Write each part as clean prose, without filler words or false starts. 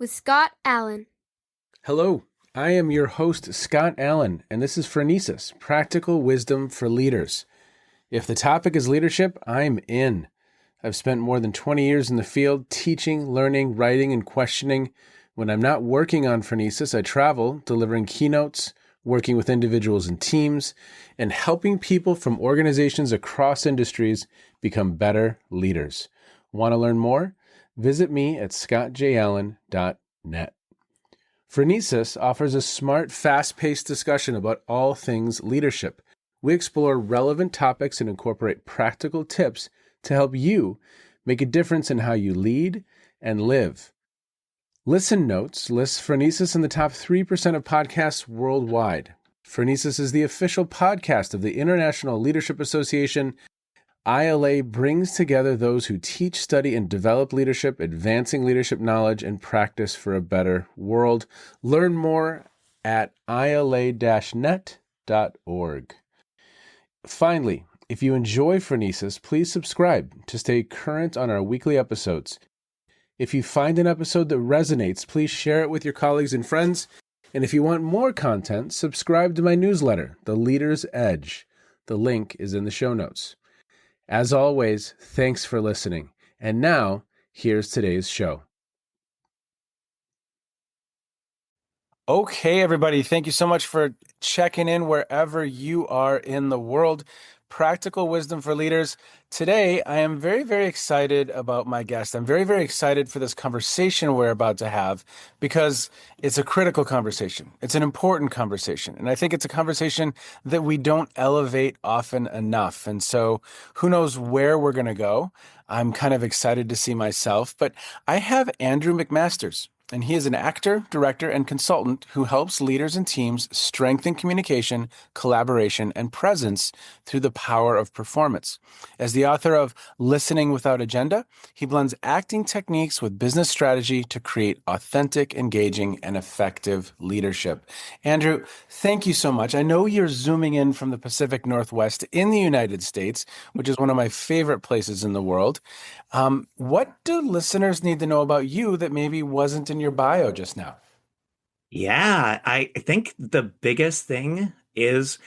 with Scott Allen. Hello, I am your host, Scott Allen, and this is Phronesis, Practical Wisdom for Leaders. If the topic is leadership, I'm in. I've spent more than 20 years in the field teaching, learning, writing, and questioning. When I'm not working on Phronesis, I travel, delivering keynotes, working with individuals and teams, and helping people from organizations across industries become better leaders. Want to learn more? Visit me at scottjallen.net. Phronesis offers a smart, fast-paced discussion about all things leadership. We explore relevant topics and incorporate practical tips to help you make a difference in how you lead and live. Listen Notes lists Phronesis in the top 3% of podcasts worldwide. Phronesis is the official podcast of the International Leadership Association. ILA brings together those who teach, study, and develop leadership, advancing leadership knowledge and practice for a better world. Learn more at ila-net.org. Finally, if you enjoy Phronesis, please subscribe to stay current on our weekly episodes. If you find an episode that resonates, please share it with your colleagues and friends. And if you want more content, subscribe to my newsletter, The Leader's Edge. The link is in the show notes. As always, thanks for listening. And now, here's today's show. Okay, everybody, thank you so much for checking in wherever you are in the world. Practical Wisdom for Leaders. Today, I am very, very excited about my guest. I'm very, very excited for this conversation we're about to have because it's a critical conversation. It's an important conversation. And I think it's a conversation that we don't elevate often enough. And so who knows where we're going to go. I'm kind of excited to see myself. But I have Andrew McMasters. And he is an actor, director, and consultant who helps leaders and teams strengthen communication, collaboration, and presence through the power of performance. As the author of Listening Without Agenda, he blends acting techniques with business strategy to create authentic, engaging, and effective leadership. Andrew, thank you so much. I know you're zooming in from the Pacific Northwest in the United States, which is one of my favorite places in the world. What do listeners need to know about you that maybe wasn't in your bio just now? Yeah, I think the biggest thing is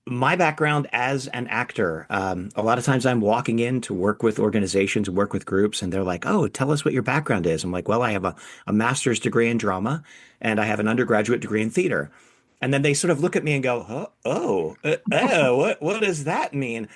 my background as an actor. A lot of times I'm walking in to work with organizations, work with groups, and they're like, "Oh, tell us what your background is." I'm like, "Well, I have a master's degree in drama and I have an undergraduate degree in theater." And then they sort of look at me and go, what does that mean?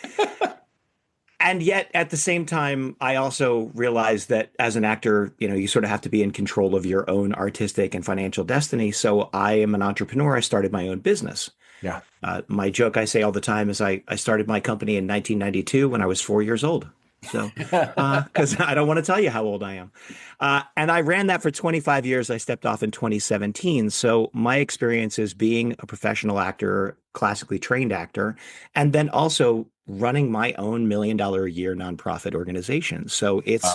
And yet, at the same time, I also realize that as an actor, you sort of have to be in control of your own artistic and financial destiny. So I am an entrepreneur. I started my own business. Yeah. My joke I say all the time is I started my company in 1992 when I was 4 years old. So, because I don't want to tell you how old I am. And I ran that for 25 years. I stepped off in 2017. So my experience is being a professional actor, classically trained actor, and then also running my own $1 million a year nonprofit organization. So it's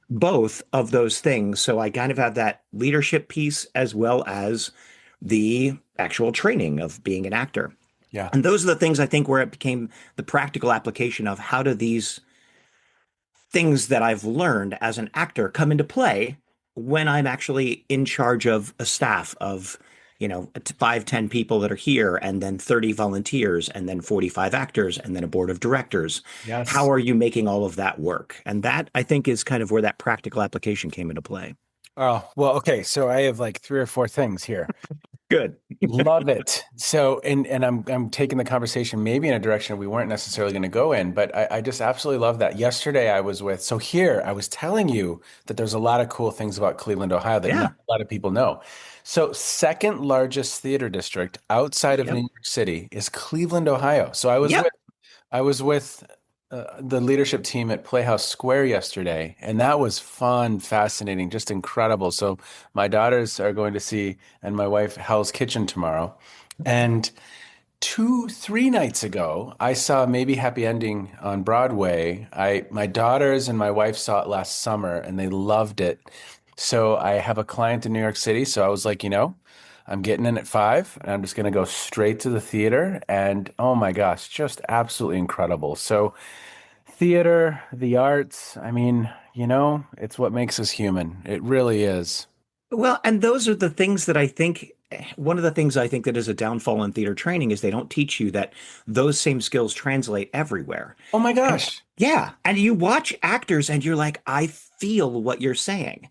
both of those things. So I kind of have that leadership piece as well as the actual training of being an actor. Yeah. And those are the things I think where it became the practical application of how do these things that I've learned as an actor come into play when I'm actually in charge of a staff of 5, 10 people that are here, and then 30 volunteers, and then 45 actors, and then a board of directors. Yes. How are you making all of that work? And that, I think, is kind of where that practical application came into play. Oh, well, okay. So I have like 3 or 4 things here. Good. Love it. So, and I'm taking the conversation maybe in a direction we weren't necessarily going to go in, but I just absolutely love that. Yesterday I was I was telling you that there's a lot of cool things about Cleveland, Ohio that not a lot of people know. So second largest theater district outside of New York City is Cleveland, Ohio. So I was with the leadership team at Playhouse Square yesterday, and that was fun, fascinating, just incredible. So my daughters are going to see, and my wife, Hell's Kitchen tomorrow. And 3 nights ago, I saw Maybe Happy Ending on Broadway. My daughters and my wife saw it last summer, and they loved it. So I have a client in New York City, so I was like, I'm getting in at 5, and I'm just going to go straight to the theater. And oh my gosh, just absolutely incredible. So theater, the arts, I mean, it's what makes us human. It really is. Well, and those are the things that I think, one of the things I think that is a downfall in theater training is they don't teach you that those same skills translate everywhere. Oh my And gosh. yeah, and you watch actors and you're like, I feel what you're saying.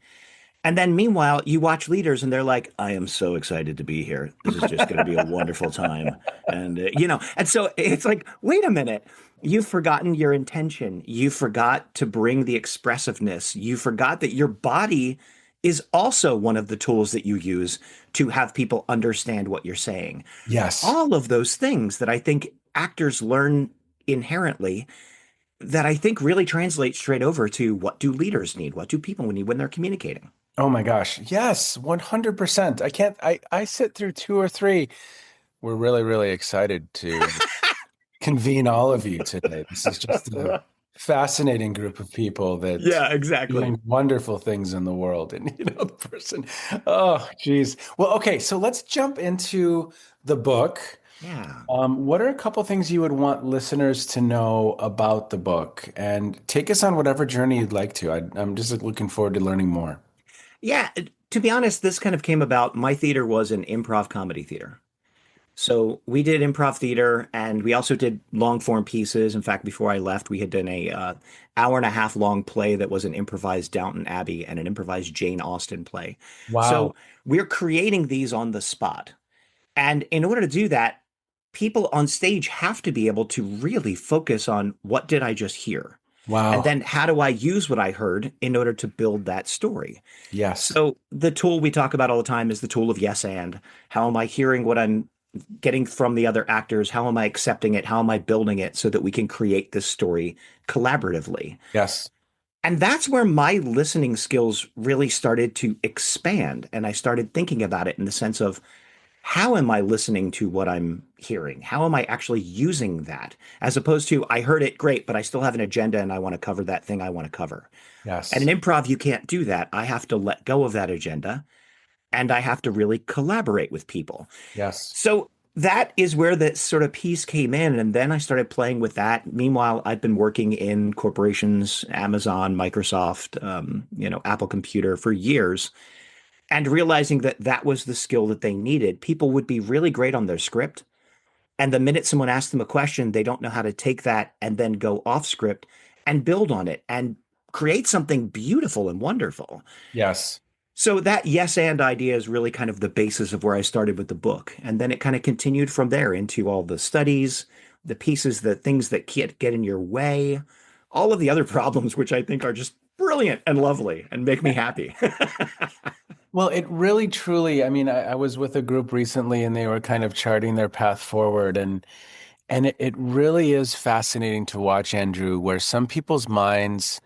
And then meanwhile, you watch leaders and they're like, I am so excited to be here. This is just going to be a wonderful time. And, and so it's like, wait a minute. You've forgotten your intention. You forgot to bring the expressiveness. You forgot that your body is also one of the tools that you use to have people understand what you're saying. Yes. All of those things that I think actors learn inherently that I think really translate straight over to what do leaders need? What do people need when they're communicating? Oh my gosh. Yes, 100%. I sit through two or three. We're really, really excited to convene all of you today. This is just a fascinating group of people that Yeah, exactly. doing wonderful things in the world. And the person, oh, geez. Well, okay, so let's jump into the book. Yeah. What are a couple things you would want listeners to know about the book? And take us on whatever journey you'd like to. I'm just looking forward to learning more. Yeah. To be honest, this kind of came about. My theater was an improv comedy theater. So we did improv theater and we also did long form pieces. In fact, before I left, we had done a hour and a half long play that was an improvised Downton Abbey and an improvised Jane Austen play. So Wow. we're creating these on the spot. And in order to do that, people on stage have to be able to really focus on what did I just hear? And Wow. then how do I use what I heard in order to build that story? Yes. So the tool we talk about all the time is the tool of yes and. How am I hearing what I'm getting from the other actors? How am I accepting it? How am I building it so that we can create this story collaboratively? Yes. And that's where my listening skills really started to expand. And I started thinking about it in the sense of how am I listening to what I'm hearing? How am I actually using that? As opposed to, I heard it great, but I still have an agenda and I want to cover that thing I want to cover. And Yes. in improv, you can't do that. I have to let go of that agenda and I have to really collaborate with people. Yes. So that is where the sort of piece came in. And then I started playing with that. Meanwhile, I've been working in corporations, Amazon, Microsoft, Apple Computer for years, and realizing that that was the skill that they needed. People would be really great on their script. And the minute someone asks them a question, they don't know how to take that and then go off script and build on it and create something beautiful and wonderful. Yes. So that yes and idea is really kind of the basis of where I started with the book. And then it kind of continued from there into all the studies, the pieces, the things that can't get in your way, all of the other problems, which I think are just brilliant and lovely and make me happy. Well, it really truly, I mean, I was with a group recently and they were kind of charting their path forward and it really is fascinating to watch, Andrew, where some people's minds,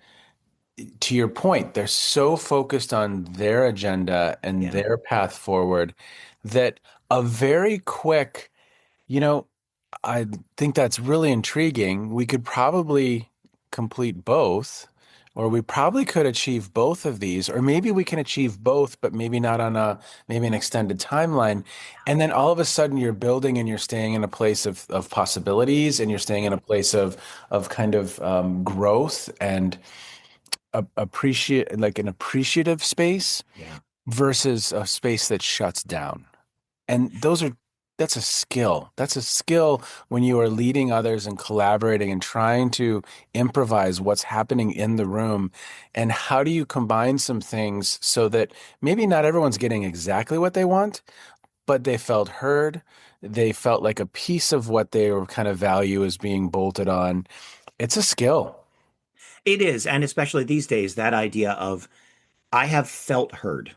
to your point, they're so focused on their agenda and Yeah. their path forward that a very quick, you know, I think that's really intriguing. We could probably complete both, or we probably could achieve both of these, or maybe we can achieve both, but maybe not on a maybe an extended timeline. And then all of a sudden you're building and you're staying in a place of possibilities and you're staying in a place of kind of growth and appreciate like an appreciative space Yeah. versus a space that shuts down. And that's a skill. That's a skill when you are leading others and collaborating and trying to improvise what's happening in the room. And how do you combine some things so that maybe not everyone's getting exactly what they want, but they felt heard. They felt like a piece of what they were kind of value is being bolted on. It's a skill. It is. And especially these days, that idea of I have felt heard.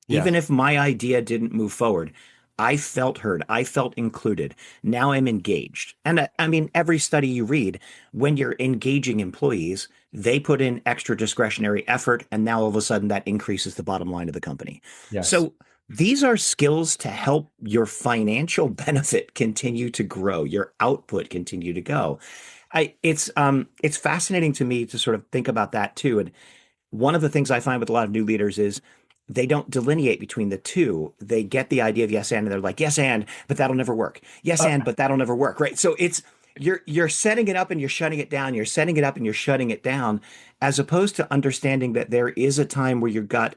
Yes. Even if my idea didn't move forward, I felt heard. I felt included. Now I'm engaged. And I mean, every study you read, when you're engaging employees, they put in extra discretionary effort. And now all of a sudden that increases the bottom line of the company. Yes. So these are skills to help your financial benefit continue to grow, your output continue to go. It's fascinating to me to sort of think about that too. And one of the things I find with a lot of new leaders is they don't delineate between the two. They get the idea of yes and they're like, yes and, but that'll never work. Yes Uh, and, but that'll never work. Right. So it's you're setting it up and you're shutting it down. You're setting it up and you're shutting it down, as opposed to understanding that there is a time where you've got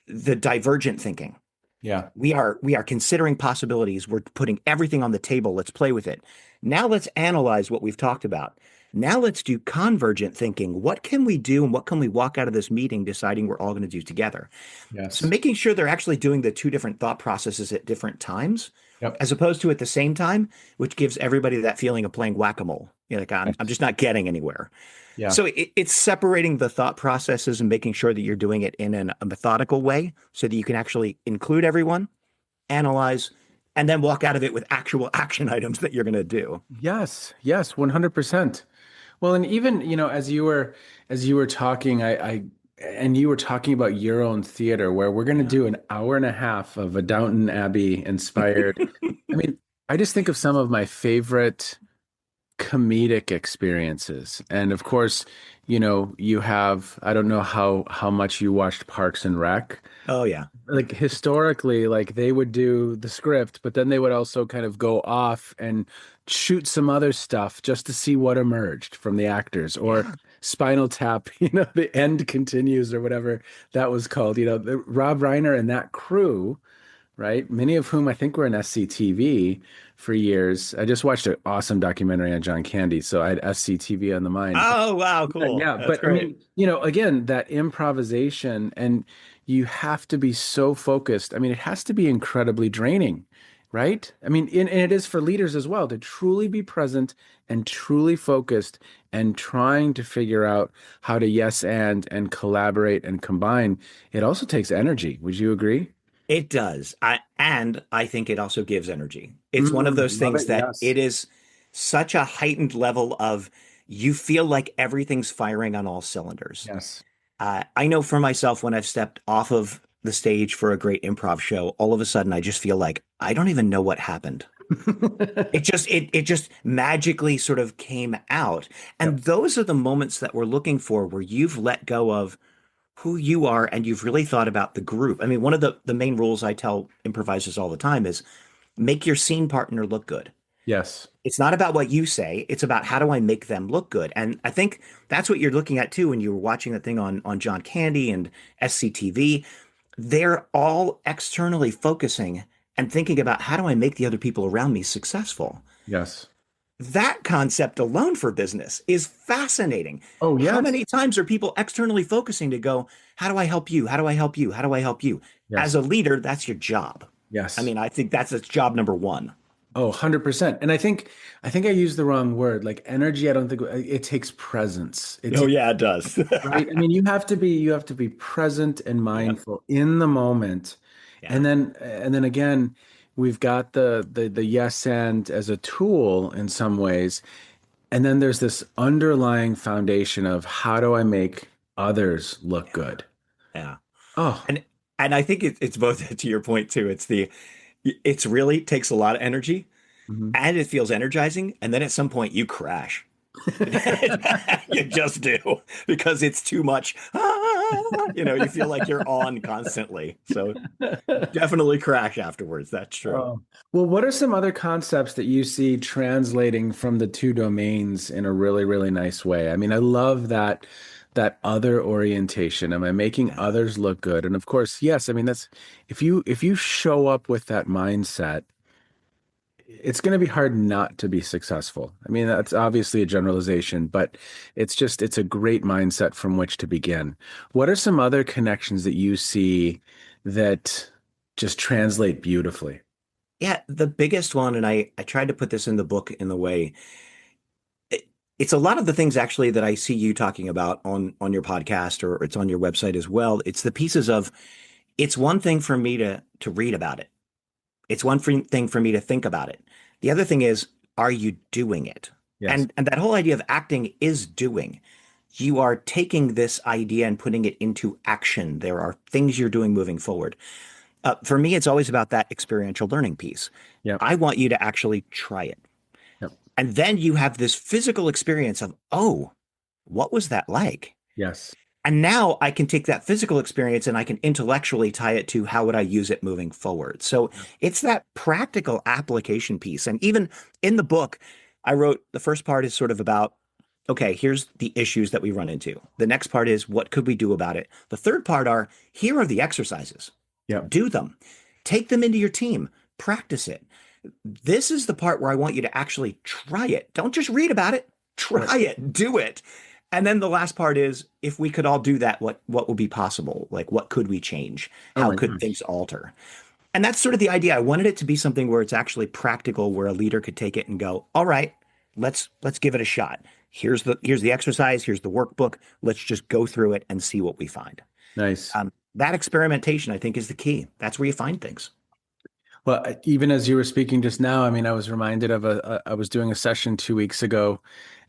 the divergent thinking. Yeah. We are considering possibilities. We're putting everything on the table. Let's play with it. Now let's analyze what we've talked about. Now let's do convergent thinking. What can we do and what can we walk out of this meeting deciding we're all going to do together? So Yes. making sure they're actually doing the two different thought processes at different times, Yep. as opposed to at the same time, which gives everybody that feeling of playing whack-a-mole. You're like, I'm Yes. just not getting anywhere. Yeah. So it's separating the thought processes and making sure that you're doing it in a methodical way so that you can actually include everyone, analyze, and then walk out of it with actual action items that you're going to do. Yes. Yes. 100%. Well, and even, as you were talking, and you were talking about your own theater where we're going to Yeah. do an hour and a half of a Downton Abbey inspired. I mean, I just think of some of my favorite comedic experiences. And of course, you have, I don't know how much you watched Parks and Rec. Oh yeah. Like historically, like they would do the script, but then they would also kind of go off and shoot some other stuff just to see what emerged from the actors, or Yeah. Spinal Tap, the end continues or whatever that was called. Rob Reiner and that crew, right? Many of whom I think were in SCTV for years. I just watched an awesome documentary on John Candy, so I had SCTV on the mind. Oh wow, Yeah, cool. yeah, That's but I great. mean, again, that improvisation, and you have to be so focused. I mean, it has to be incredibly draining, right? I mean, and it is for leaders as well to truly be present and truly focused and trying to figure out how to yes and collaborate and combine. It also takes energy. Would you agree? It does. And I think it also gives energy. It's one of those Love things it. that Yes. it is such a heightened level of you feel like everything's firing on all cylinders. Yes. I know for myself when I've stepped off of the stage for a great improv show, all of a sudden I just feel like I don't even know what happened. It just magically sort of came out. Yep. And those are the moments that we're looking for where you've let go of who you are and you've really thought about the group. I mean, one of the main rules I tell improvisers all the time is make your scene partner look good. Yes. It's not about what you say, it's about how do I make them look good. And I think that's what you're looking at too when you were watching that thing on John Candy and SCTV. They're all externally focusing and thinking about how do I make the other people around me successful. Yes. That concept alone for business is fascinating. Oh, How yes. many times are people externally focusing to go, how do I help you? How do I help you? How do I help you? As Yes. a leader, that's your job. I Yes. mean, I think that's its job number one. Oh, 100%. And I think I used the wrong word. Like energy, I don't think it takes presence. Oh, yeah, it does. Right. I mean, you have to be present and Yeah, mindful in the moment. yeah, And then again, we've got the yes and as a tool in some ways. And then there's this underlying foundation of how do I make others look good? yeah. Oh, And and I think it's both to your point too. It's really takes a lot of energy mhm. and it feels energizing. And then at some point you crash. You just do because it's too much. You feel like you're on constantly. So definitely crash afterwards. That's true. Oh. Well, what are some other concepts that you see translating from the two domains in a really, really nice way? I mean, I love that other orientation. Am I making Yeah. others look good? And of course, yes, I mean that's if you show up with that mindset, it's going to be hard not to be successful. I mean, that's obviously a generalization, but it's a great mindset from which to begin. What are some other connections that you see that just translate beautifully? Yeah, the biggest one, and I tried to put this in the book in the way it's a lot of the things actually that I see you talking about on your podcast or it's on your website as well. It's the pieces of it's one thing for me to read about it. It's one thing for me to think about it. The other thing is, are you doing it? Yes. And that whole idea of acting is doing. You are taking this idea and putting it into action. There are things you're doing moving forward. For me, it's always about that experiential learning piece. Yep. I want you to actually try it. Yep. And then you have this physical experience of, oh, what was that like? Yes. And now I can take that physical experience and I can intellectually tie it to how would I use it moving forward. So it's that practical application piece. And even in the book, I wrote the first part is sort of about okay, here's the issues that we run into. The next part is, what could we do about it? The third part are, here are the exercises. Yep. Do them. Take them into your team. Practice it. This is the part where I want you to actually try it. Don't just read about it. Yep. Try it. Do it. And then the last part is, if we could all do that, what would be possible? Like, what could we change? Oh How my could gosh. things alter? And that's sort of the idea. I wanted it to be something where it's actually practical, where a leader could take it and go, all right, let's give it a shot. Here's the exercise, here's the workbook. Let's just go through it and see what we find. Nice. That experimentation, I think, is the key. That's where you find things. Well, even as you were speaking just now, I mean, I was reminded of I was doing a session 2 weeks ago,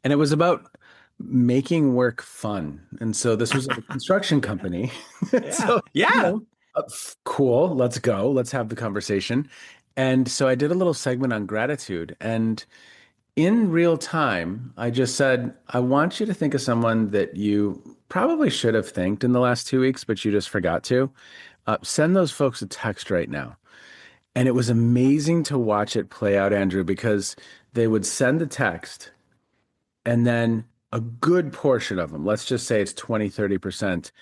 and it was about making work fun. And so this was at a construction company. Yeah. So, you Yeah. know, cool, let's go. Let's have the conversation. And so I did a little segment on gratitude. And in real time, I just said, I want you to think of someone that you probably should have thanked in the last 2 weeks, but you just forgot to. Send those folks a text right now. And it was amazing to watch it play out, Andrew, because they would send the text and then a good portion of them, let's just say it's 20, 30%,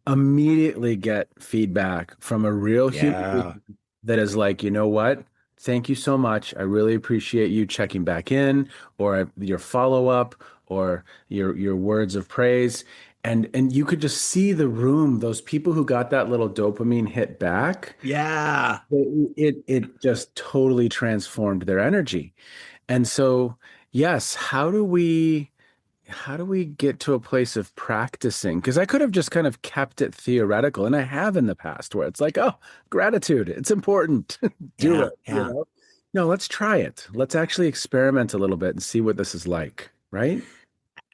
immediately get feedback from a real human Yeah. being that is like, you know what? Thank you so much. I really appreciate you checking back in, or your follow-up, or your words of praise. And you could just see the room, those people who got that little dopamine hit back, Yeah. it just totally transformed their energy. And so, yes, how do we get to a place of practicing? Because I could have just kind of kept it theoretical, and I have in the past where it's like, oh, gratitude, it's important. Do Yeah. it, you Yeah. know? No, let's try it. Let's actually experiment a little bit and see what this is like, right?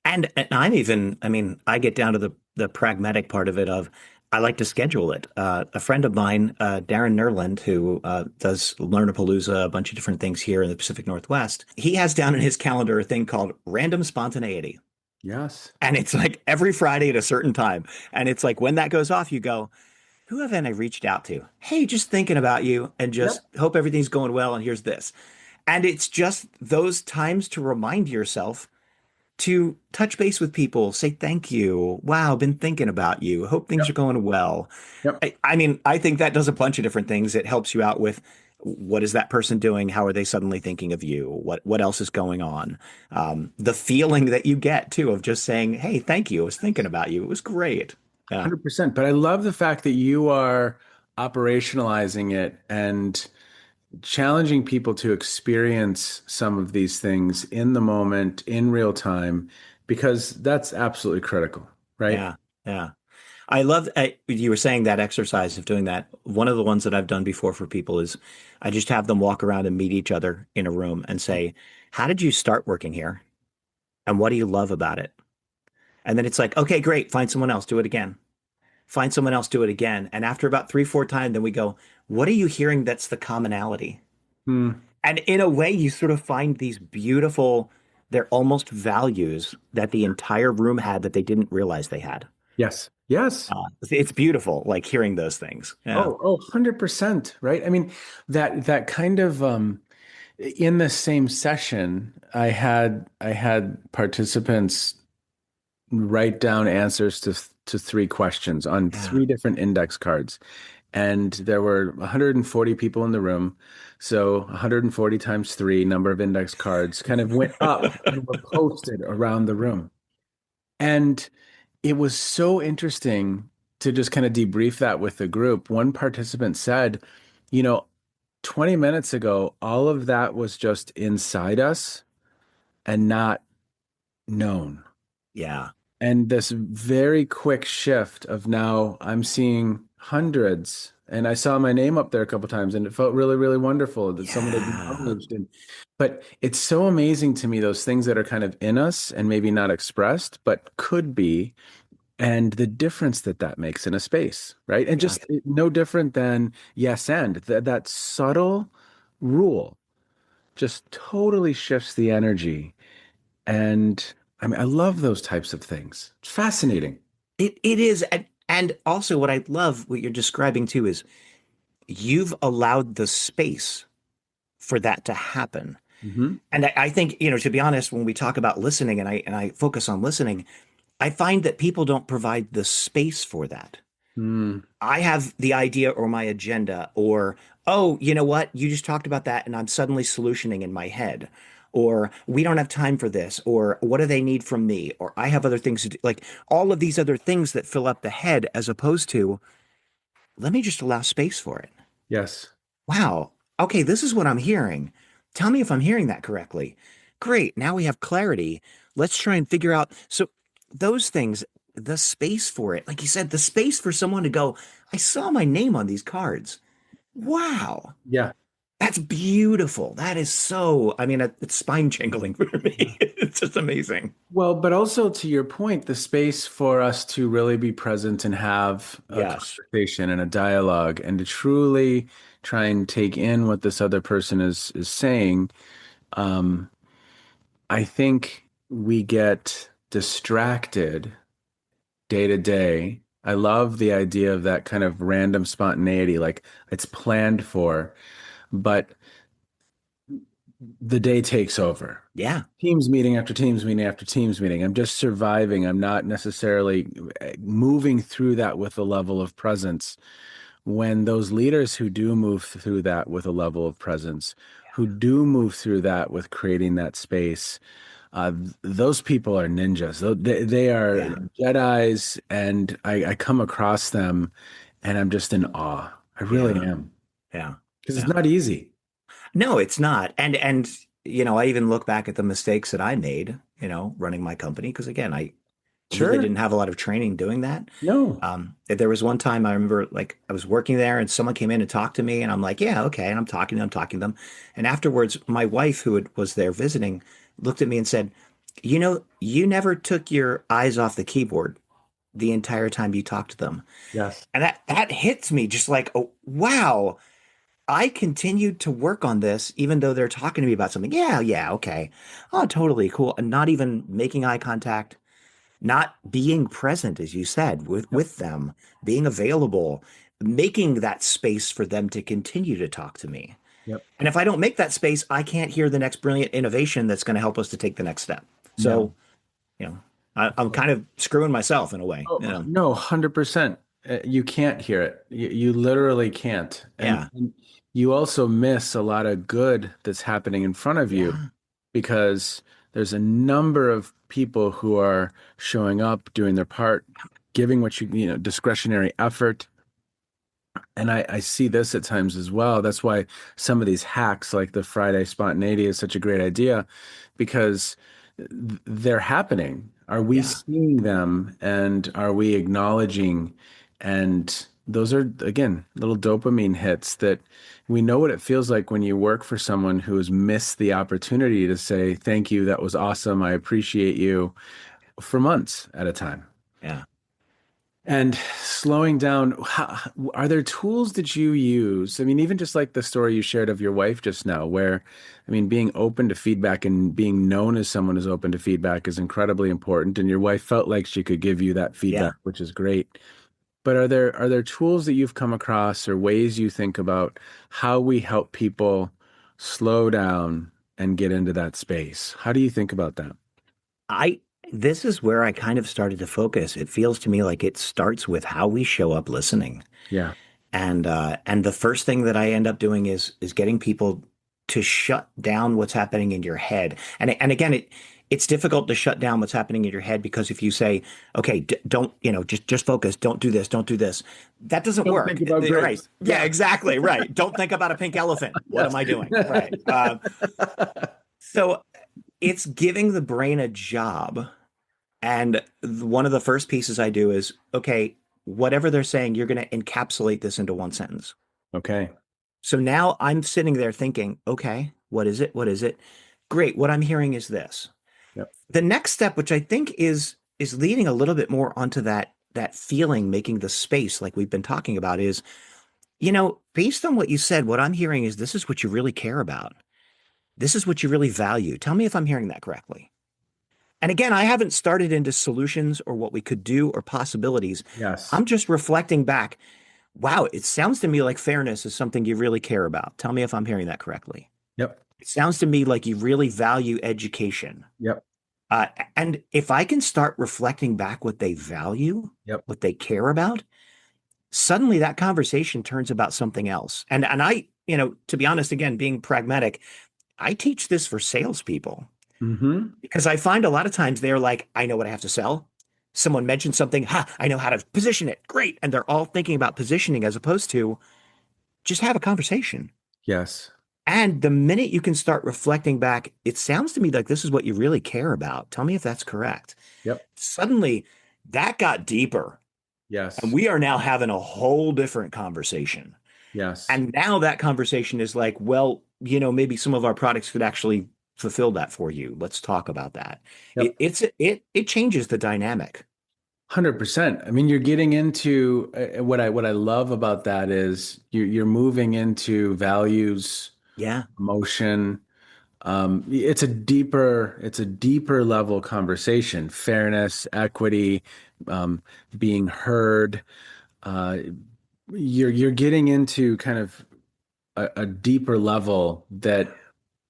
And I'm even, I mean, I get down to the pragmatic part of it of I like to schedule it. A friend of mine, Darren Nerland, who does Learnapalooza, a bunch of different things here in the Pacific Northwest, he has down in his calendar a thing called random spontaneity. Yes. And it's like every Friday at a certain time. And it's like when that goes off, you go, who haven't I reached out to? Hey, just thinking about you and just Yep. hope everything's going well. And here's this. And it's just those times to remind yourself to touch base with people, say thank you. Wow, been thinking about you. Hope things Yep. are going well. Yep. I mean, I think that does a bunch of different things. It helps you out with what is that person doing? How are they suddenly thinking of you? What else is going on? The feeling that you get too of just saying, "Hey, thank you. I was thinking about you. It was great." Yeah, 100%. But I love the fact that you are operationalizing it and challenging people to experience some of these things in the moment, in real time, because that's absolutely critical, right? yeah, yeah. I love you were saying that exercise of doing that. One of the ones that I've done before for people is I just have them walk around and meet each other in a room and say, "How did you start working here? And what do you love about it?" And then it's like, "Okay, great. Find someone else. Do it again. Find someone else. Do it again." And after about three, four times, then we go, "What are you hearing that's the commonality?" Hmm. And in a way, you sort of find these beautiful, they're almost values that the entire room had that they didn't realize they had. Yes. Yes. It's beautiful, like hearing those things. Yeah. Oh, 100%, right? I mean, that kind of in the same session, I had participants write down answers to three questions on Yeah. three different index cards. And there were 140 people in the room. So 140 times three number of index cards kind of went up and were posted around the room. And it was so interesting to just kind of debrief that with the group. One participant said, you know, 20 minutes ago, all of that was just inside us and not known. Yeah. And this very quick shift of now I'm seeing hundreds, and I saw my name up there a couple times, and it felt really, really wonderful that someone had Yeah. acknowledged. And but it's so amazing to me those things that are kind of in us and maybe not expressed, but could be, and the difference that that makes in a space, right? And Yeah. just no different than yes and that subtle rule just totally shifts the energy. And I mean, I love those types of things. It's fascinating. It is. And also what I love what you're describing too is you've allowed the space for that to happen. Hmm. And I think, to be honest, when we talk about listening and I focus on listening, I find that people don't provide the space for that. Mm. I have the idea or my agenda, or, oh, you know what? You just talked about that, and I'm suddenly solutioning in my head. Or we don't have time for this, or what do they need from me? Or I have other things to do. Like all of these other things that fill up the head, as opposed to, let me just allow space for it. Yes. Wow. Okay, this is what I'm hearing. Tell me if I'm hearing that correctly. Great. Now we have clarity. Let's try and figure out. So, those things, the space for it, like you said, the space for someone to go, I saw my name on these cards. Wow. Yeah. That's beautiful. That is so, I mean, it's spine jingling for me. It's just amazing. Well, but also to your point, the space for us to really be present and have a Yes. conversation and a dialogue and to truly try and take in what this other person is saying. Um, I think we get distracted day to day. I love the idea of that kind of random spontaneity, like it's planned for, but the day takes over. Yeah. Teams meeting after teams meeting after teams meeting. I'm just surviving. I'm not necessarily moving through that with a level of presence. When those leaders who do move through that with a level of presence, who do move through that with creating that space, those people are ninjas. They are Yeah. Jedis, and I come across them, and I'm just in awe. I really Yeah. am Yeah. because it's Yeah. not easy. No, it's not. And I even look back at the mistakes that I made, running my company because again, I really Sure. didn't have a lot of training doing that. No. There was one time I remember like I was working there and someone came in and talked to me and I'm like, yeah, okay. And I'm talking to them. And afterwards, my wife, was there visiting, looked at me and said, you never took your eyes off the keyboard the entire time you talked to them. Yes. And that hits me just like, oh, wow. I continued to work on this, even though they're talking to me about something. Yeah, yeah, okay. Oh, totally cool. And not even making eye contact, not being present, as you said, Yep. with them, being available, making that space for them to continue to talk to me. Yep. And if I don't make that space, I can't hear the next brilliant innovation that's going to help us to take the next step. No. So, I'm kind of screwing myself in a way. Oh, no, 100%. You can't hear it. You literally can't. And, Yeah, and you also miss a lot of good that's happening in front of you yeah, because there's a number of people who are showing up, doing their part, giving discretionary effort. And I see this at times as well. That's why some of these hacks, like the Friday spontaneity, is such a great idea because they're happening. Are we yeah, seeing them and are we acknowledging? And those are, again, little dopamine hits that we know what it feels like when you work for someone who has missed the opportunity to say, thank you, that was awesome. I appreciate you for months at a time. yeah. And slowing down, are there tools that you use? I mean, even just like the story you shared of your wife just now, where, I mean, being open to feedback and being known as someone who's open to feedback is incredibly important. And your wife felt like she could give you that Yeah. feedback, which is great. But are there tools that you've come across or ways you think about how we help people slow down and get into that space? How do you think about that? I This is where I kind of started to focus. It feels to me like it starts with how we show up listening. Yeah. And the first thing that I end up doing is getting people to shut down what's happening in your head. And again, it's difficult to shut down what's happening in your head because if you say, okay, don't, just focus, don't do this, don't do this, that doesn't Don't think work. about Right. grapes. Yeah, Yeah. exactly. Right. Don't think about a pink elephant. What Yes. am I doing? Right. So it's giving the brain a job. And one of the first pieces I do is, okay, whatever they're saying, you're going to encapsulate this into one sentence. Okay. So now I'm sitting there thinking, okay, what is it? What is it? Great. What I'm hearing is this. Yep. The next step, which I think is leading a little bit more onto that feeling, making the space like we've been talking about is, based on what you said, what I'm hearing is this is what you really care about. This is what you really value. Tell me if I'm hearing that correctly. And again, I haven't started into solutions or what we could do or possibilities. Yes. I'm just reflecting back. Wow, it sounds to me like fairness is something you really care about. Tell me if I'm hearing that correctly. Yep. It sounds to me like you really value education. Yep. Uh, and if I can start reflecting back what they value, Yep. what they care about, suddenly that conversation turns about something else. And I, to be honest, again, being pragmatic, I teach this for salespeople Mm-hmm. because I find a lot of times they're like, I know what I have to sell. Someone mentioned something, ha, I know how to position it. Great. And they're all thinking about positioning as opposed to just have a conversation. Yes. And the minute you can start reflecting back, it sounds to me like this is what you really care about. Tell me if that's correct. Yep. Suddenly, that got deeper. And Yes. we are now having a whole different conversation. Yes. And now that conversation is like, well, maybe some of our products could actually fulfill that for you. Let's talk about that. Yep. It changes the dynamic. 100%. I mean, you're getting into what I love about that is you're moving into values, Yeah. emotion. It's a deeper level conversation, fairness, equity, um, being heard. Uh, you're getting into kind of a deeper level that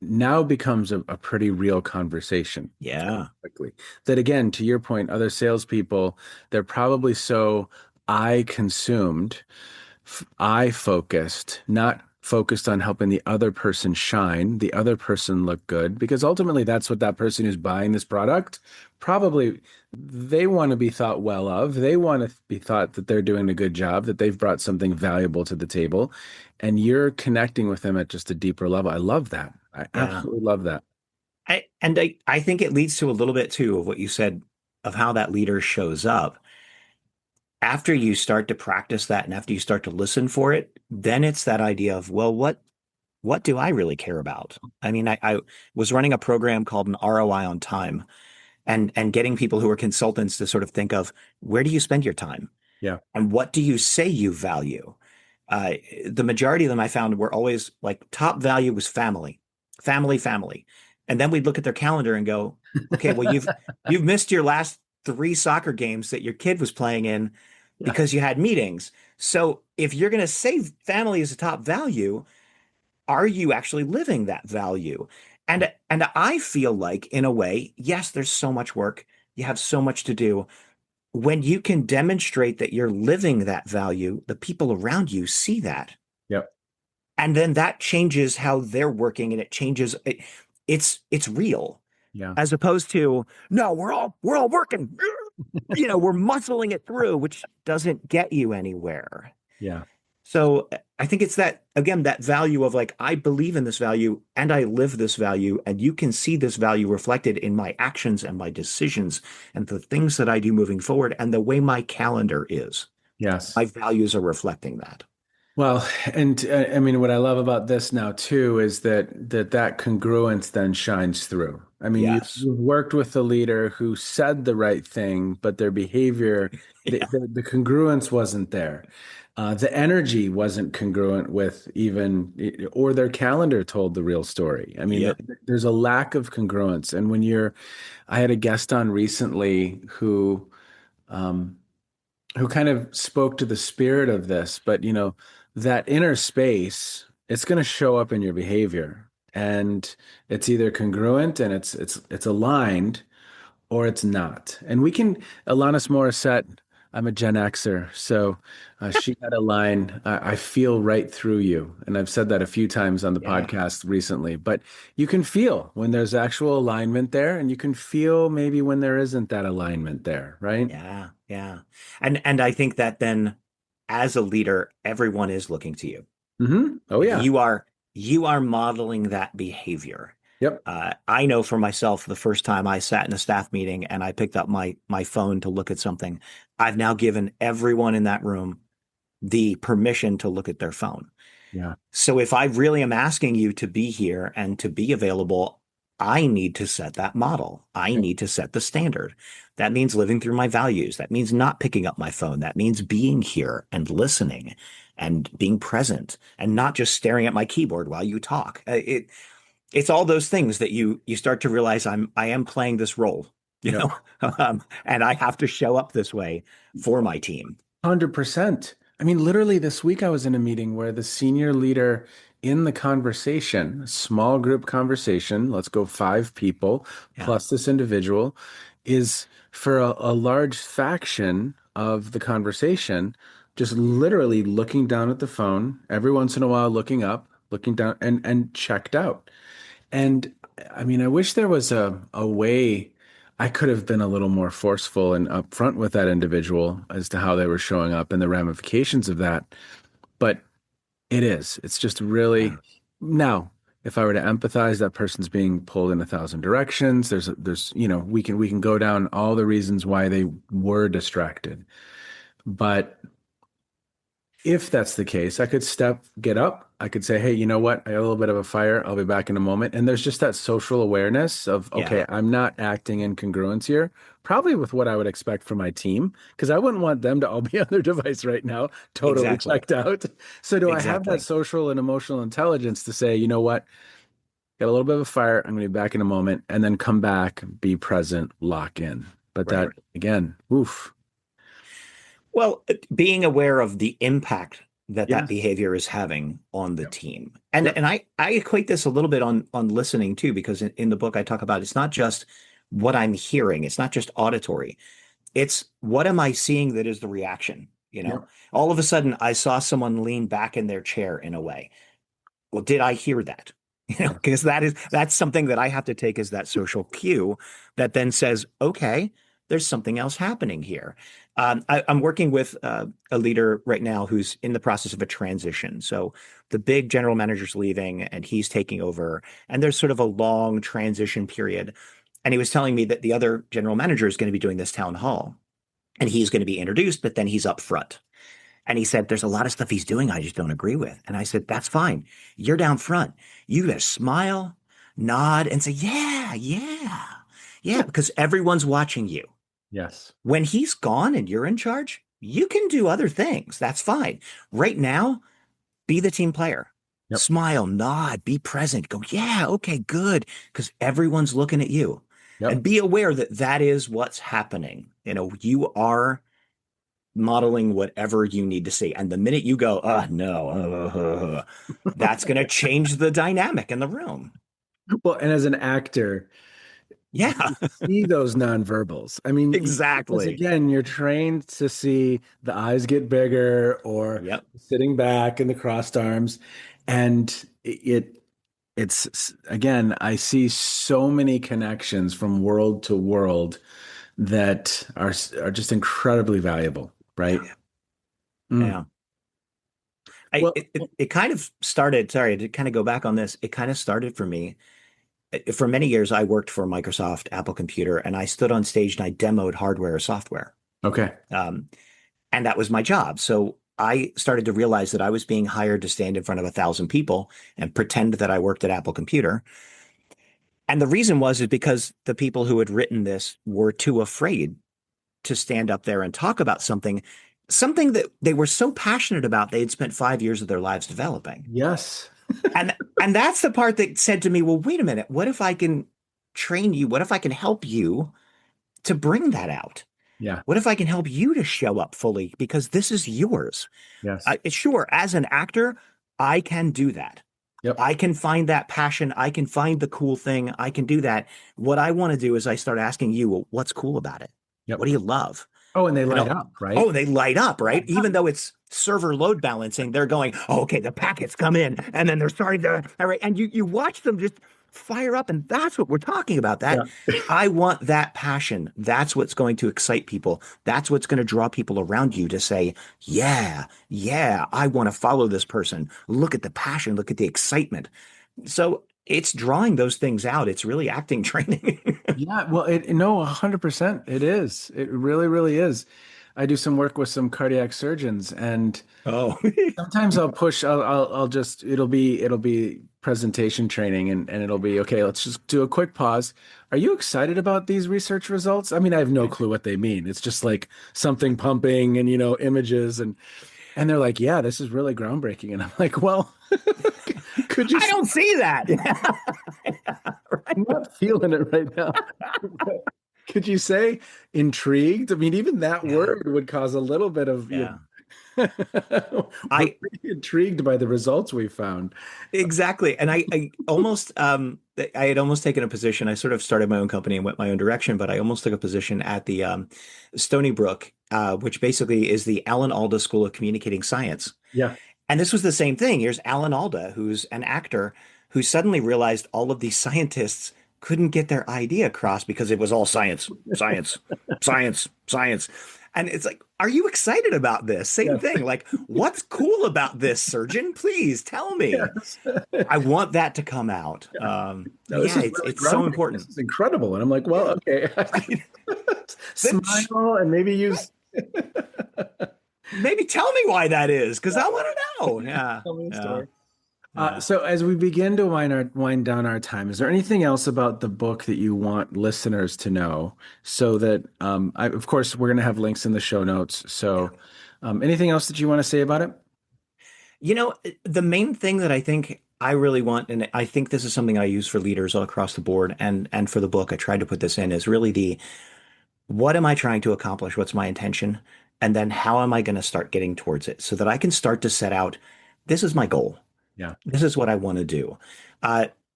now becomes a pretty real conversation Yeah. quickly. That again, to your point, other salespeople, they're probably so I consumed, I focused, not focused on helping the other person shine, the other person look good, because ultimately that's what that person who's buying this product probably they want to be thought well of. They want to be thought that they're doing a good job, that they've brought something valuable to the table, and you're connecting with them at just a deeper level. I love that. I Yeah. absolutely love that. I think it leads to a little bit too of what you said of how that leader shows up. After you start to practice that and after you start to listen for it, then it's that idea of, well, what do I really care about? I mean, I was running a program called an ROI on time and getting people who are consultants to sort of think of where do you spend your time Yeah. and what do you say you value? Uh, the majority of them I found were always like top value was family, family, family. And then we'd look at their calendar and go, okay, well, you've missed your last three soccer games that your kid was playing in Yeah. because you had meetings. So if you're going to say family is a top value, are you actually living that value? And I feel like in a way, yes, there's so much work. You have so much to do. When you can demonstrate that you're living that value, the people around you see that. Yep. And then that changes how they're working and it changes it's real Yeah. as opposed to no, we're all working. We're muscling it through, which doesn't get you anywhere. Yeah. So I think it's that, again, that value of like, I believe in this value and I live this value, and you can see this value reflected in my actions and my decisions and the things that I do moving forward and the way my calendar is. Yes. My values are reflecting that. Well, and I mean, what I love about this now too is that congruence then shines through. I mean, Yes. you've worked with the leader who said the right thing, but their behavior, the, Yeah. the, the congruence wasn't there. The energy wasn't congruent with even, or their calendar told the real story. I mean, Yep. there's a lack of congruence. And I had a guest on recently um, who kind of spoke to the spirit of this, but that inner space, it's going to show up in your behavior, and it's either congruent and it's aligned, or it's not. And we can, Alanis Morissette, I'm a Gen Xer, so she had a line, I feel right through you. And I've said that a few times on the Yeah. podcast recently, but you can feel when there's actual alignment there, and you can feel maybe when there isn't that alignment there, right? Yeah. Yeah. And I think that then as a leader, everyone is looking to you. Oh, yeah. You are modeling that behavior. Yep. I know for myself, the first time I sat in a staff meeting and I picked up my phone to look at something, I've now given everyone in that room the permission to look at their phone. Yeah. So if I really am asking you to be here and to be available, I need to set that model. I Yep. need to set the standard. That means living through my values. That means not picking up my phone. That means being here and listening and being present and not just staring at my keyboard while you talk. It's all those things that you start to realize I am playing this role, you Yep. know, and I have to show up this way for my team. 100%. I mean, literally this week I was in a meeting where the senior leader in the conversation, small group conversation, let's go 5 people Yeah. plus this individual, is for a large faction of the conversation, just literally looking down at the phone, every once in a while looking up, looking down and checked out. And I mean, I wish there was a way I could have been a little more forceful and upfront with that individual as to how they were showing up and the ramifications of that. But it is. It's just Yeah. really now, if I were to empathize, that person's being pulled in 1,000 directions. We can go down all the reasons why they were distracted. But if that's the case, I could get up. I could say, hey, you know what? I got a little bit of a fire. I'll be back in a moment. And there's just that social awareness of, Yeah. okay, I'm not acting in congruence here, probably with what I would expect from my team, because I wouldn't want them to all be on their device right now, totally Exactly. checked out. So do I have that Exactly. social and emotional intelligence to say, you know what? Got a little bit of a fire. I'm going to be back in a moment and then come back, be present, lock in. But Right. that, again, oof. Well, being aware of the impact that that Yes. behavior is having on the Yep. team. And Yep. and I equate this a little bit on listening too, because in the book I talk about it's not just what I'm hearing, it's not just auditory. It's what am I seeing that is the reaction, you know? Yep. All of a sudden I saw someone lean back in their chair in a way. Well, did I hear that? Yeah. Because that's something that I have to take as that social cue that then says, okay, there's something else happening here. I'm working with a leader right now who's in the process of a transition. So the big general manager's leaving and he's taking over, and there's sort of a long transition period. And he was telling me that the other general manager is going to be doing this town hall, and he's going to be introduced, but then he's up front. And he said, there's a lot of stuff he's doing I just don't agree with. And I said, that's fine. You're down front. You got to smile, nod, and say, yeah, yeah, yeah, because everyone's watching you. Yes. When he's gone and you're in charge, you can do other things. That's fine. Right now, be the team player. Yep. Smile, nod, be present. Go, yeah, okay, good. Because everyone's looking at you. Yep. And be aware that that is what's happening. You are modeling whatever you need to see. And the minute you go, no, that's going to change the dynamic in the room. Well, and as an actor, Yeah, you see those nonverbals. I mean, because exactly. again, you're trained to see the eyes get bigger or Yep. sitting back and the crossed arms. And it's again, I see so many connections from world to world that are just incredibly valuable, right? Yeah. Mm. Yeah. I Well, it kind of started, sorry, to kind of go back on this, it kind of started for me. For many years, I worked for Microsoft, Apple Computer, and I stood on stage and I demoed hardware or software. okay. Um, and that was my job. So I started to realize that I was being hired to stand in front of 1,000 people and pretend that I worked at Apple Computer. And the reason is because the people who had written this were too afraid to stand up there and talk about something that they were so passionate about they had spent 5 years of their lives developing. Yes. And that's the part that said to me, well, wait a minute, what if I can train you? What if I can help you to bring that out? Yeah. What if I can help you to show up fully because this is yours? Yes. Sure, as an actor, I can do that. Yep. I can find that passion. I can find the cool thing. I can do that. What I want to do is I start asking you, well, what's cool about it? Yep. What do you love? Oh, and they And light oh, up, right? oh, they light up, right? Even though it's server load balancing, they're going, oh, okay, the packets come in, and then they're starting to, all right, and you watch them just fire up, and that's what we're talking about. That Yeah. I want that passion. That's what's going to excite people. That's what's going to draw people around you to say, yeah, yeah, I want to follow this person. Look at the passion. Look at the excitement. So it's drawing those things out. It's really acting training. Yeah, well, no, 100%. It is. It really, really is. I do some work with some cardiac surgeons, and Oh, sometimes I'll push. I'll just. It'll be presentation training, and it'll be okay. Let's just do a quick pause. Are you excited about these research results? I mean, I have no clue what they mean. It's just like something pumping, and images, and they're like, yeah, this is really groundbreaking. And I'm like, well, could you? I don't see that. I'm not feeling it right now. Could you say intrigued? I mean, even that Yeah. word would cause a little bit of, Yeah. We're I pretty intrigued by the results we found. Exactly. And I almost I had almost taken a position. I sort of started my own company and went my own direction, but I almost took a position at the Stony Brook, which basically is the Alan Alda School of Communicating Science. Yeah. And this was the same thing. Here's Alan Alda, who's an actor who suddenly realized all of these scientists couldn't get their idea across because it was all science, science, science, science. And it's like, are you excited about this? Same Yes. thing. Like, what's cool about this, surgeon? Please tell me. Yes. I want that to come out. Yeah. No, this Yeah, is it's really it's so groundbreaking. This important. is incredible. And I'm like, well, Yeah. okay. Then sh- Smile and maybe use. Maybe tell me why that is, because I want to know. Yeah, Tell me a yeah, story. yeah. So as we begin to wind down our time, is there anything else about the book that you want listeners to know so that, of course, we're going to have links in the show notes. So anything else that you want to say about it? The main thing that I think I really want, and I think this is something I use for leaders all across the board, and for the book, I tried to put this in, is really the what am I trying to accomplish? What's my intention? And then how am I going to start getting towards it so that I can start to set out, this is my goal. Yeah. This is what I want to do.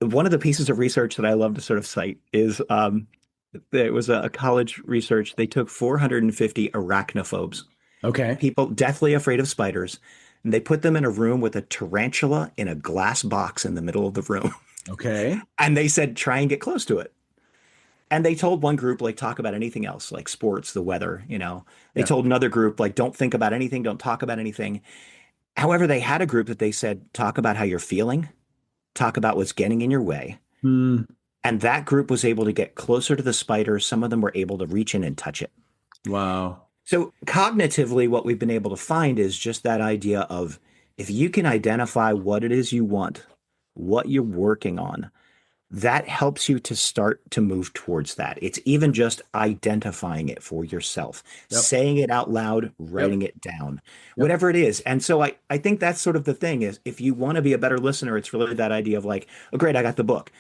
One of the pieces of research that I love to sort of cite is there was a college research. They took 450 arachnophobes, Okay. people deathly afraid of spiders, and they put them in a room with a tarantula in a glass box in the middle of the room. Okay. And they said, try and get close to it. And they told one group, like, talk about anything else, like sports, the weather. They Yeah. told another group, like, don't think about anything, don't talk about anything. However, they had a group that they said, talk about how you're feeling, talk about what's getting in your way. Hmm. And that group was able to get closer to the spider. Some of them were able to reach in and touch it. Wow. So, cognitively, what we've been able to find is just that idea of if you can identify what it is you want, what you're working on, that helps you to start to move towards that. It's even just identifying it for yourself, Yep. saying it out loud, Yep. writing it down, Yep. whatever it is. And so I think that's sort of the thing is if you want to be a better listener, it's really that idea of like, oh, great, I got the book.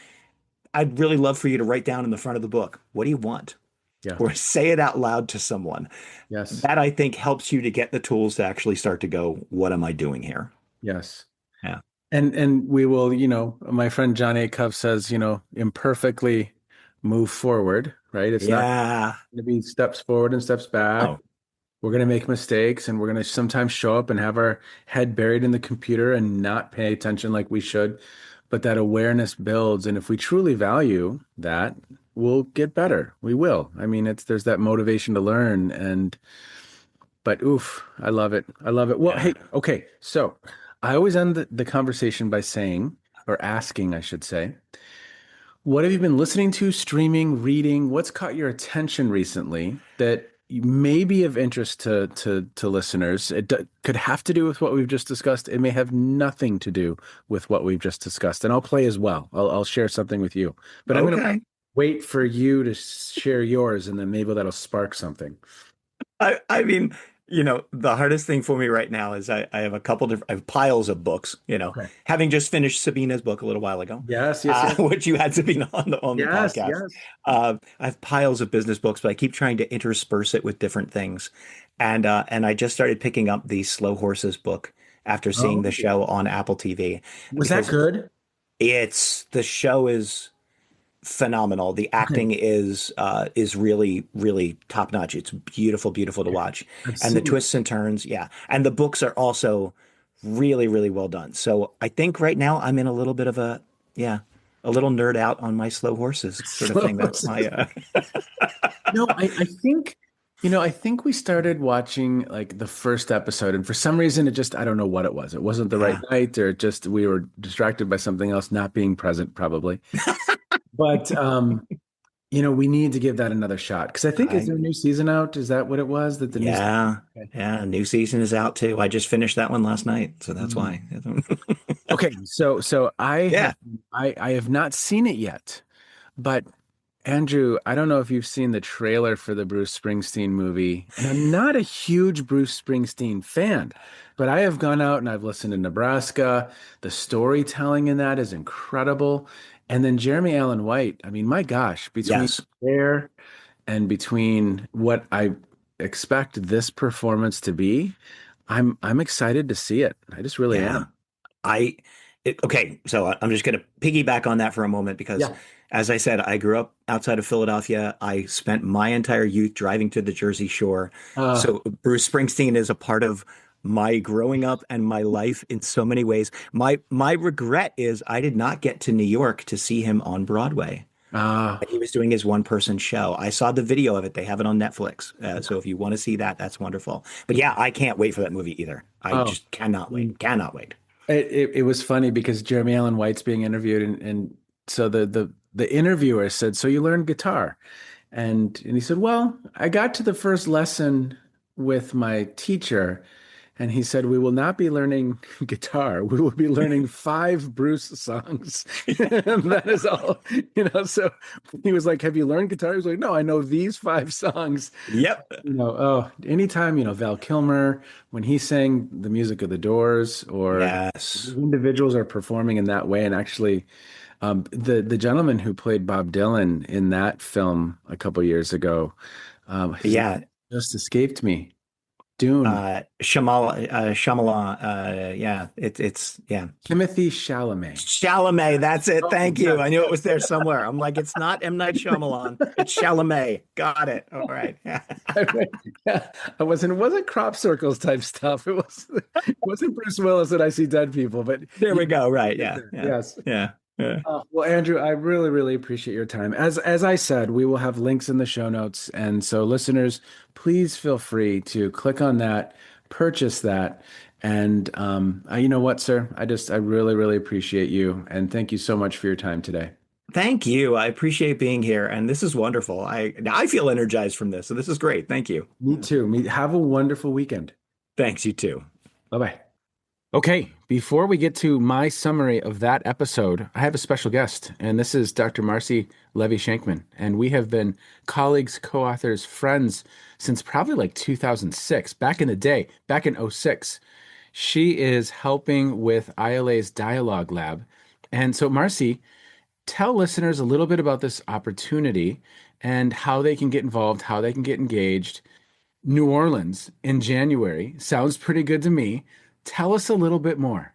I'd really love for you to write down in the front of the book, what do you want? Yeah. Or say it out loud to someone. Yes. That I think helps you to get the tools to actually start to go, what am I doing here? Yes. Yeah. And we will, my friend John Acuff says, imperfectly move forward, right? It's not Yeah. going to be steps forward and steps back. Oh, We're going to make mistakes and we're going to sometimes show up and have our head buried in the computer and not pay attention like we should. But that awareness builds. And if we truly value that, we'll get better. We will. I mean, there's that motivation to learn. But oof, I love it. I love it. Well, yeah. hey, okay. So I always end the conversation by saying, or asking, I should say, what have you been listening to, streaming, reading? What's caught your attention recently that may be of interest to listeners? Could have to do with what we've just discussed. It may have nothing to do with what we've just discussed. And I'll play as well. I'll share something with you. But I'm going to Okay. wait for you to share yours, and then maybe that'll spark something. I mean, the hardest thing for me right now is I have a couple different, I have piles of books, Okay. having just finished Sabina's book a little while ago, Yes, yes, yes. which you had Sabina on the Yes, podcast. yes. I have piles of business books, but I keep trying to intersperse it with different things. And I just started picking up the Slow Horses book after seeing Oh, the show on Apple TV was that because good? the show is phenomenal. The Okay. acting is really, really top notch. It's beautiful, beautiful to watch. I've And the seen twists and turns, yeah. And the books are also really, really well done. So I think right now I'm in a little bit of a little nerd out on my slow horses sort of slow. thing. That's my No, I think we started watching like the first episode, and for some reason, I don't know what it was. It wasn't the right yeah. night, or just we were distracted by something else, not being present, probably. But we need to give that another shot because I think is I there a new season out? Is that what it was? That the new yeah. Okay. Yeah, new season is out too. I just finished that one last night, so that's Mm. why. Okay, so Yeah. I have not seen it yet, but Andrew, I don't know if you've seen the trailer for the Bruce Springsteen movie, and I'm not a huge Bruce Springsteen fan, but I have gone out and I've listened to Nebraska. The storytelling in that is incredible. And then Jeremy Allen White, I mean, my gosh, between Yes. there and between what I expect this performance to be, I'm excited to see it. I just really Yeah. am. I okay, so I'm just going to piggyback on that for a moment because, Yeah. as I said, I grew up outside of Philadelphia. I spent my entire youth driving to the Jersey Shore. Uh, So Bruce Springsteen is a part of my growing up and my life in so many ways. My regret is I did not get to New York to see him on Broadway. uh, He was doing his one person show. I saw the video of it. They have it on Netflix. So if you want to see that, that's wonderful. But yeah, I can't wait for that movie either. I oh, just cannot wait. Cannot wait. it was funny because Jeremy Allen White's being interviewed, and so the interviewer said, "So you learned guitar?" And he said, "Well, I got to the first lesson with my teacher, and he said, we will not be learning guitar. We will be learning five Bruce songs." And that is all, So he was like, "Have you learned guitar?" He was like, "No, I know these five songs." Yep. Oh, anytime, Val Kilmer, when he sang the music of the Doors, or Yes. individuals are performing in that way. And actually, the gentleman who played Bob Dylan in that film a couple years ago, his name Yeah. just escaped me. Dune. Shyamalan. Yeah. It's yeah. Timothy Chalamet. Chalamet. That's it. Oh, Thank you. yes. I knew it was there somewhere. I'm like, it's not M. Night Shyamalan. It's Chalamet. Got it. All right. Yeah, it wasn't crop circles type stuff. It wasn't Bruce Willis that I see dead people, but There yeah, we go. Right. get Yeah. there. Yeah. Yes. Yeah. Yeah. Well, Andrew, I really, really appreciate your time. As I said, we will have links in the show notes, and so listeners, please feel free to click on that, purchase that, and you know what, sir? I really, really appreciate you, and thank you so much for your time today. Thank you. I appreciate being here, and this is wonderful. I feel energized from this, so this is great. Thank you. Me too. Have a wonderful weekend. Thanks. You too. Bye bye. Okay, before we get to my summary of that episode, I have a special guest, and this is Dr. Marcy Levy Shankman. And we have been colleagues, co-authors, friends since probably like 2006, back in the day, back in '06. She is helping with ILA's Dialogue Lab. And so, Marcy, tell listeners a little bit about this opportunity and how they can get involved, how they can get engaged. New Orleans in January sounds pretty good to me. Tell us a little bit more.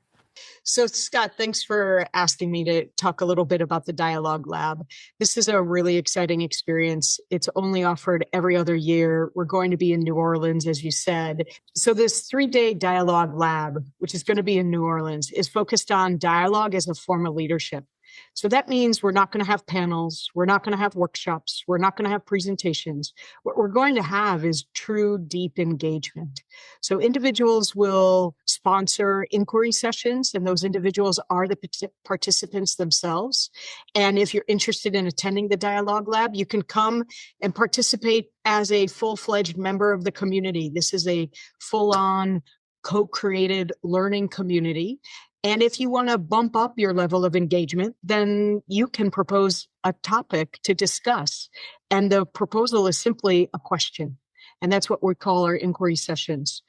So, Scott, thanks for asking me to talk a little bit about the Dialogue Lab. This is a really exciting experience. It's only offered every other year. We're going to be in New Orleans, as you said. So, this 3-day Dialogue Lab, which is going to be in New Orleans, is focused on dialogue as a form of leadership. So that means we're not going to have panels. We're not going to have workshops. We're not going to have presentations. What we're going to have is true, deep engagement. So individuals will sponsor inquiry sessions, and those individuals are the participants themselves. And if you're interested in attending the Dialogue Lab, you can come and participate as a full-fledged member of the community. This is a full-on co-created learning community. And if you want to bump up your level of engagement, then you can propose a topic to discuss. And the proposal is simply a question. And that's what we call our inquiry sessions.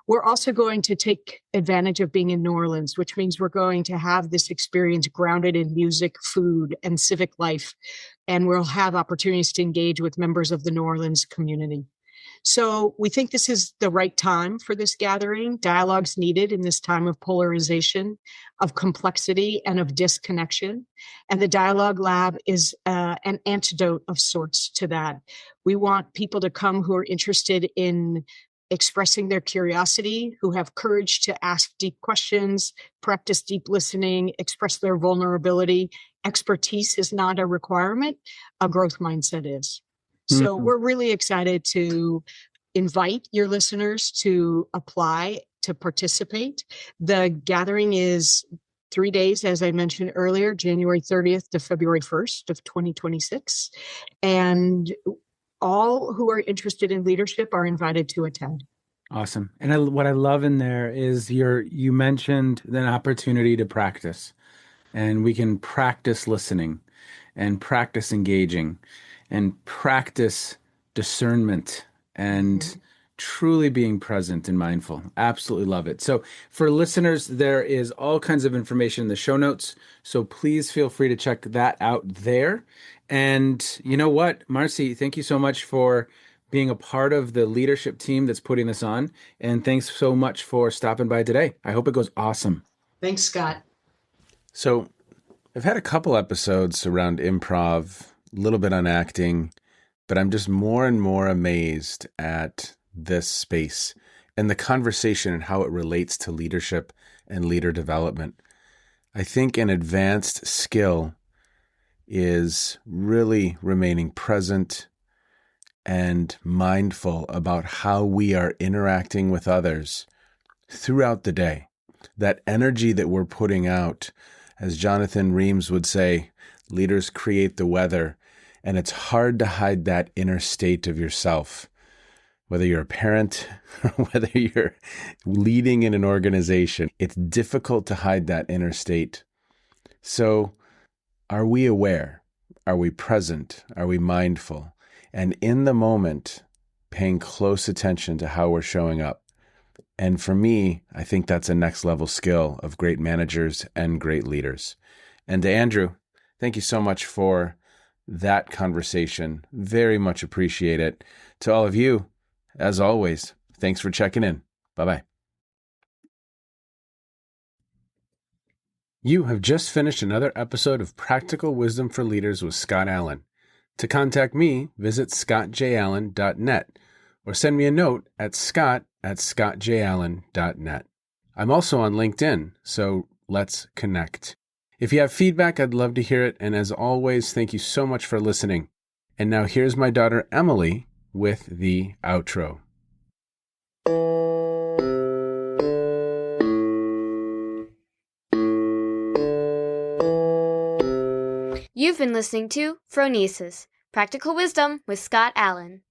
We're also going to take advantage of being in New Orleans, which means we're going to have this experience grounded in music, food, and civic life. And we'll have opportunities to engage with members of the New Orleans community. So we think this is the right time for this gathering. Dialogue's needed in this time of polarization, of complexity, and of disconnection. And the Dialogue Lab is an antidote of sorts to that. We want people to come who are interested in expressing their curiosity, who have courage to ask deep questions, practice deep listening, express their vulnerability. Expertise is not a requirement, a growth mindset is. So we're really excited to invite your listeners to apply to participate. The gathering is 3 days, as I mentioned earlier, January 30th to February 1st of 2026. And all who are interested in leadership are invited to attend. Awesome. And what I love in there is you mentioned an opportunity to practice, and we can practice listening and practice engaging and practice discernment and truly being present and mindful. Absolutely love it. So for listeners, there is all kinds of information in the show notes. So please feel free to check that out there. And you know what, Marcy, thank you so much for being a part of the leadership team that's putting this on. And thanks so much for stopping by today. I hope it goes awesome. Thanks, Scott. So I've had a couple episodes around improv, a little bit on acting, but I'm just more and more amazed at this space and the conversation and how it relates to leadership and leader development. I think an advanced skill is really remaining present and mindful about how we are interacting with others throughout the day. That energy that we're putting out, as Jonathan Reams would say, leaders create the weather, and it's hard to hide that inner state of yourself. Whether you're a parent or whether you're leading in an organization, it's difficult to hide that inner state. So are we aware? Are we present? Are we mindful? And in the moment, paying close attention to how we're showing up. And for me, I think that's a next level skill of great managers and great leaders. And to Andrew, thank you so much for that conversation. Very much appreciate it. To all of you, as always, thanks for checking in. Bye-bye. You have just finished another episode of Practical Wisdom for Leaders with Scott Allen. To contact me, visit scottjallen.net or send me a note at scott@scottjallen.net. I'm also on LinkedIn, so let's connect. If you have feedback, I'd love to hear it. And as always, thank you so much for listening. And now here's my daughter, Emily, with the outro. You've been listening to Phronesis, Practical Wisdom with Scott Allen.